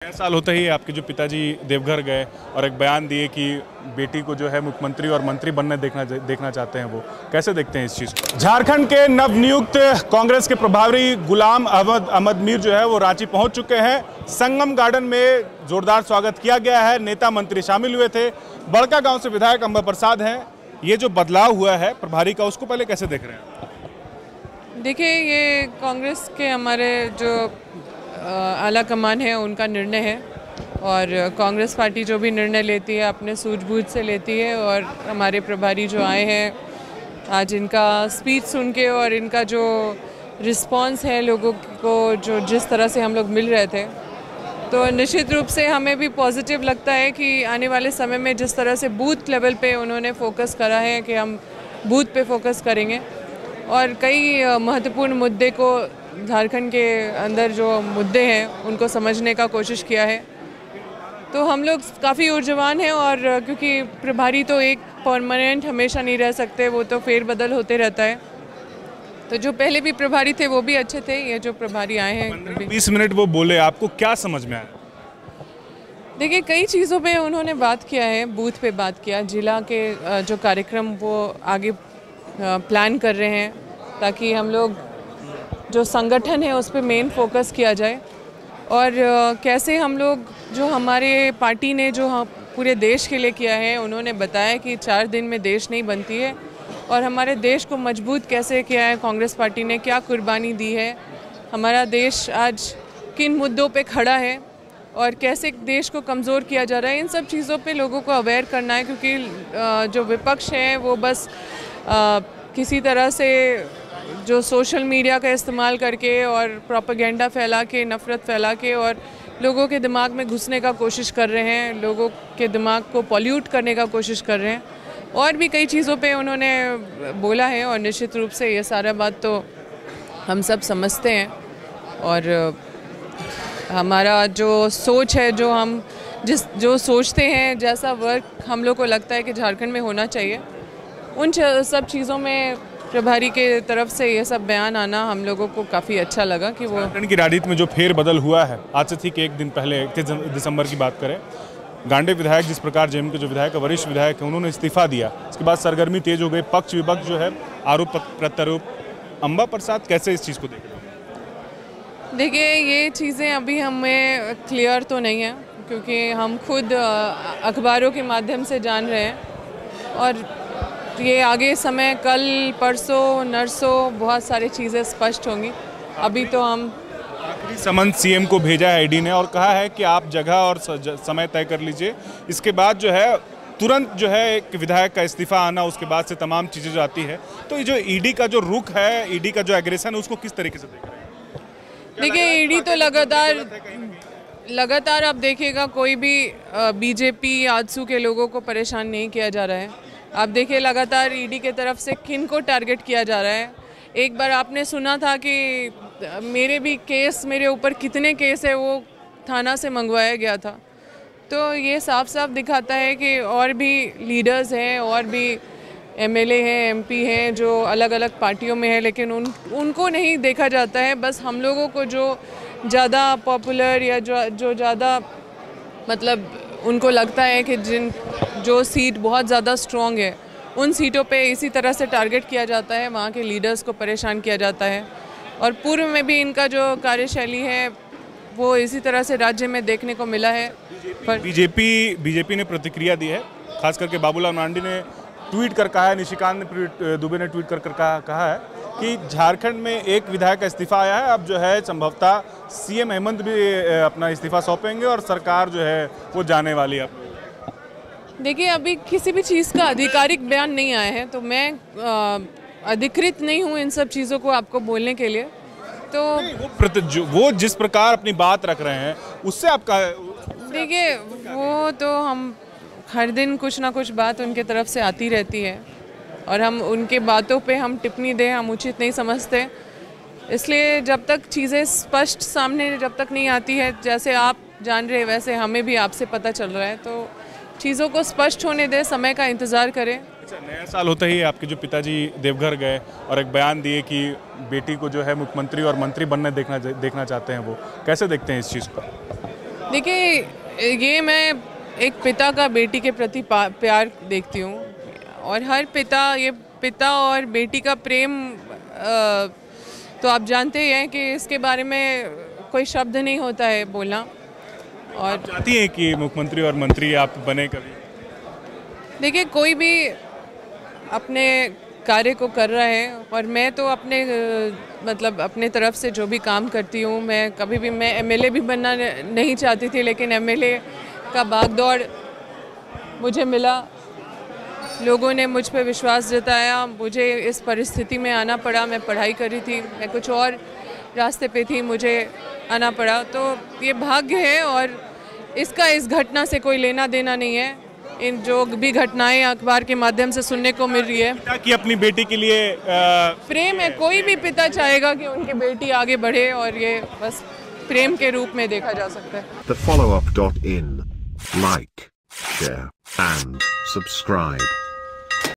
नया साल होते ही आपके जो पिताजी देवघर गए और एक बयान दिए कि बेटी को जो है मुख्यमंत्री और मंत्री बनने देखना चाहते हैं। वो कैसे देखते हैं इस चीज़ को? झारखंड के नवनियुक्त कांग्रेस के प्रभारी गुलाम अहमद मीर जो है वो रांची पहुंच चुके हैं। संगम गार्डन में जोरदार स्वागत किया गया है, नेता मंत्री शामिल हुए थे। बड़का गाँव से विधायक अंबा प्रसाद हैं। ये जो बदलाव हुआ है प्रभारी का, उसको पहले कैसे देख रहे हैं? देखिए, ये कांग्रेस के हमारे जो आला कमान है उनका निर्णय है और कांग्रेस पार्टी जो भी निर्णय लेती है अपने सूझबूझ से लेती है। और हमारे प्रभारी जो आए हैं आज, इनका स्पीच सुन के और इनका जो रिस्पांस है लोगों को, जो जिस तरह से हम लोग मिल रहे थे, तो निश्चित रूप से हमें भी पॉजिटिव लगता है कि आने वाले समय में जिस तरह से बूथ लेवल पे उन्होंने फोकस करा है कि हम बूथ पे फोकस करेंगे और कई महत्वपूर्ण मुद्दे को, झारखंड के अंदर जो मुद्दे हैं उनको समझने का कोशिश किया है। तो हम लोग काफ़ी ऊर्जावान हैं। और क्योंकि प्रभारी तो एक परमानेंट हमेशा नहीं रह सकते, वो तो फेरबदल होते रहता है। तो जो पहले भी प्रभारी थे वो भी अच्छे थे, ये जो प्रभारी आए हैं 20 मिनट वो बोले, आपको क्या समझ में आया? देखिए, कई चीज़ों पे उन्होंने बात किया है, बूथ पे बात किया, जिला के जो कार्यक्रम वो आगे प्लान कर रहे हैं ताकि हम लोग जो संगठन है उस पर मेन फोकस किया जाए। और कैसे हम लोग, जो हमारे पार्टी ने जो पूरे देश के लिए किया है, उन्होंने बताया कि 4 दिन में देश नहीं बनती है और हमारे देश को मजबूत कैसे किया है कांग्रेस पार्टी ने, क्या कुर्बानी दी है, हमारा देश आज किन मुद्दों पे खड़ा है और कैसे देश को कमज़ोर किया जा रहा है। इन सब चीज़ों पे लोगों को अवेयर करना है, क्योंकि जो विपक्ष है वो बस किसी तरह से जो सोशल मीडिया का इस्तेमाल करके और प्रोपेगेंडा फैला के, नफ़रत फैला के और लोगों के दिमाग में घुसने का कोशिश कर रहे हैं, लोगों के दिमाग को पॉल्यूट करने का कोशिश कर रहे हैं। और भी कई चीज़ों पे उन्होंने बोला है और निश्चित रूप से ये सारा बात तो हम सब समझते हैं। और हमारा जो सोच है, जो हम जो सोचते हैं, जैसा वर्क हम लोग को लगता है कि झारखंड में होना चाहिए, उन सब चीज़ों में प्रभारी के तरफ से ये सब बयान आना हम लोगों को काफ़ी अच्छा लगा कि वो झारखंड की राजनीति में जो फेरबदल हुआ है, आज से ठीक 1 दिन पहले 31 दिसंबर की बात करें, गांडे विधायक जिस प्रकार जेएमयू के जो विधायक वरिष्ठ विधायक हैं उन्होंने इस्तीफा दिया, इसके बाद सरगर्मी तेज हो गई, पक्ष विपक्ष जो है आरोप प्रत्यारोप। अंबा प्रसाद कैसे इस चीज़ को देख रहे हैं? देखिए, ये चीज़ें अभी हमें क्लियर तो नहीं है, क्योंकि हम खुद अखबारों के माध्यम से जान रहे हैं और ये आगे समय, कल परसों नरसों बहुत सारी चीज़ें स्पष्ट होंगी। अभी तो हम आखिरी समन सीएम को भेजा है ईडी ने और कहा है कि आप जगह और समय तय कर लीजिए, इसके बाद जो है तुरंत जो है एक विधायक का इस्तीफा आना, उसके बाद से तमाम चीज़ें जो आती है। तो ये जो ईडी का जो रुख है, ईडी का जो एग्रेशन है, उसको किस तरीके से देख रहे हैं? देखिए, ईडी तो लगातार आप देखिएगा, कोई भी बीजेपी आजसू के लोगों को परेशान नहीं किया जा रहा है। आप देखिए, लगातार ईडी के तरफ से किन को टारगेट किया जा रहा है। एक बार आपने सुना था कि मेरे ऊपर कितने केस है, वो थाना से मंगवाया गया था। तो ये साफ साफ दिखाता है कि और भी लीडर्स हैं, और भी एमएलए हैं, एमपी हैं जो अलग अलग पार्टियों में है, लेकिन उनको नहीं देखा जाता है। बस हम लोगों को जो ज़्यादा पॉपुलर या जो ज़्यादा, मतलब उनको लगता है कि जो सीट बहुत ज़्यादा स्ट्रॉन्ग है, उन सीटों पे इसी तरह से टारगेट किया जाता है, वहाँ के लीडर्स को परेशान किया जाता है। और पूर्व में भी इनका जो कार्यशैली है वो इसी तरह से राज्य में देखने को मिला है। पर बीजेपी ने प्रतिक्रिया दी है, खास करके बाबूलाल मरांडी ने ट्वीट कर कहा है, निशिकांत दुबे ने ट्वीट कर कहा है कि झारखंड में एक विधायक का इस्तीफा आया है, अब जो है संभवतः सीएम हेमंत भी अपना इस्तीफा सौंपेंगे और सरकार जो है वो जाने वाली है। देखिए, अभी किसी भी चीज़ का आधिकारिक बयान नहीं आया है, तो मैं अधिकृत नहीं हूँ इन सब चीज़ों को आपको बोलने के लिए। तो वो जिस प्रकार अपनी बात रख रहे हैं उससे आपका, देखिए, वो तो हम हर दिन कुछ ना कुछ बात उनके तरफ से आती रहती है और हम उनके बातों पे हम टिप्पणी दें, हम उचित नहीं समझते। इसलिए जब तक चीज़ें स्पष्ट सामने जब तक नहीं आती है, जैसे आप जान रहे हैं वैसे हमें भी आपसे पता चल रहा है, तो चीज़ों को स्पष्ट होने दें, समय का इंतज़ार करें। अच्छा, नया साल होते ही आपके जो पिताजी देवघर गए और एक बयान दिए कि बेटी को जो है मुख्यमंत्री और मंत्री बनने देखना चाहते हैं। वो कैसे देखते हैं इस चीज़ को? देखिए, ये मैं एक पिता का बेटी के प्रति प्यार देखती हूँ, और हर पिता, ये पिता और बेटी का प्रेम तो आप जानते ही हैं कि इसके बारे में कोई शब्द नहीं होता है बोलना। और आप चाहती हैं कि मुख्यमंत्री और मंत्री आप बने कभी? देखिए, कोई भी अपने कार्य को कर रहा है, और मैं तो अपने मतलब अपने तरफ से जो भी काम करती हूँ, मैं कभी भी, मैं एमएलए भी बनना नहीं चाहती थी, लेकिन एमएलए का भागदौड़ मुझे मिला, लोगों ने मुझ पे विश्वास जताया, मुझे इस परिस्थिति में आना पड़ा। मैं पढ़ाई कर रही थी, मैं कुछ और रास्ते पे थी, मुझे आना पड़ा। तो ये भाग्य है, और इसका इस घटना से कोई लेना देना नहीं है। इन जो भी घटनाएं अखबार के माध्यम से सुनने को मिल रही है, पिता की अपनी बेटी के लिए प्रेम है। कोई भी पिता चाहेगा कि उनकी बेटी आगे बढ़े, और ये बस प्रेम के रूप में देखा जा सकता है। The followup.in. Like, share, and subscribe.